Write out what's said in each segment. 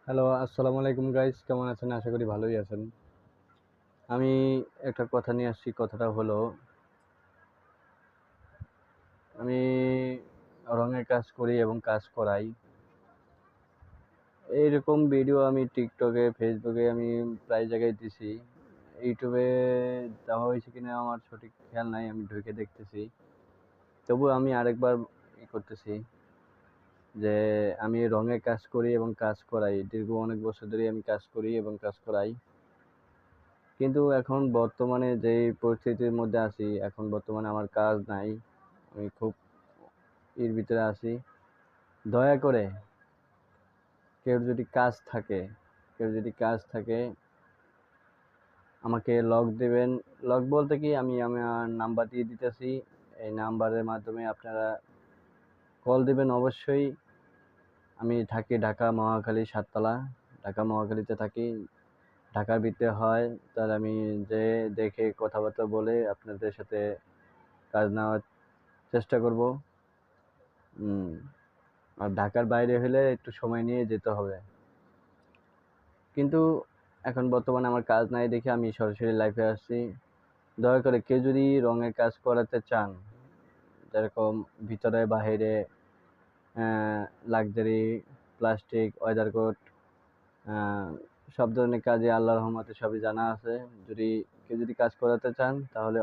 Hello, আসসালামু আলাইকুম guys. কেমন আছেন? আশা করি ভালোই আছেন। আমি একটা কথা নিয়ে আসছি। কথাটা হলো, আমি রঙের কাজ করি এবং কাজ করাই। এইরকম ভিডিও আমি টিকটকে, ফেসবুকে আমি প্রায় জায়গায় দিছি। ইউটিউবে দেওয়া হয়েছে কিনা আমার সঠিক খেয়াল নাই। আমি ঢুকে দেখতেছি। তবুও আমি আরেকবার করতেছি যে আমি রঙের কাজ করি এবং কাজ করাই। দীর্ঘ অনেক বছর ধরেই আমি কাজ করি এবং কাজ করাই। কিন্তু এখন বর্তমানে যেই পরিস্থিতির মধ্যে আছি, এখন বর্তমানে আমার কাজ নাই। আমি খুব ভিতরে আছি। দয়া করে কেউ যদি কাজ থাকে আমাকে লক দিবেন। লক বলতে কি, আমি আমার নাম্বার দিয়ে দিতেছি। এই নাম্বারের মাধ্যমে আপনারা কল দিবেন অবশ্যই। আমি থাকি ঢাকা মহাখালী ৭ তলা। ঢাকা মহাখালীতে থাকি। ঢাকার ভিতরে হয় তাহলে আমি যেয়ে দেখে কথাবার্তা বলে আপনাদের সাথে কাজ নেওয়ার চেষ্টা করব। আর ঢাকার বাইরে হলে একটু সময় নিয়ে যেতে হবে। কিন্তু এখন বর্তমানে আমার কাজ নাই দেখে আমি সরাসরি লাইভে আসছি। দয়া করে কেউ যদি রঙের কাজ করাতে চান, যেরকম ভিতরে বাহিরে, লাক্সারি, প্লাস্টিক, ওয়েদার কোট, সব ধরনের কাজে আল্লাহর রহমতে সবই জানা আছে। কেউ যদি কাজ করাতে চান তাহলে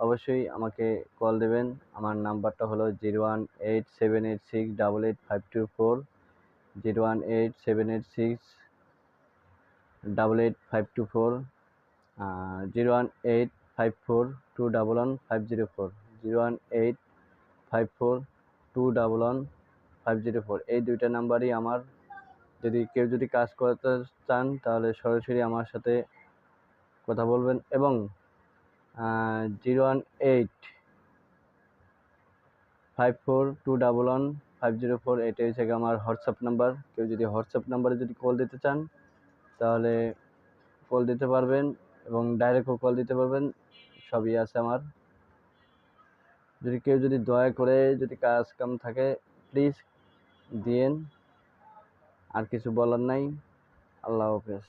অবশ্যই আমাকে কল দেবেন। আমার নাম্বারটা হলো 01878688524, 01878688524, 01854211504, 01854211504। এই দুইটা নাম্বারই আমার। যদি কাজ করতে চান তাহলে সরাসরি আমার সাথে কথা বলবেন। এবং 01854211504, এটা হচ্ছে আমার হোয়াটসঅ্যাপ নাম্বার। কেউ যদি হোয়াটসঅ্যাপ নাম্বারে কল দিতে চান তাহলে কল দিতে পারবেন, এবং ডাইরেক্টও কল দিতে পারবেন। সবই আছে আমার। কেউ দয়া করে কাজ কাম থাকে প্লিজ দিয়েন। আর কিছু বলার নাই। আল্লাহ হাফেজ।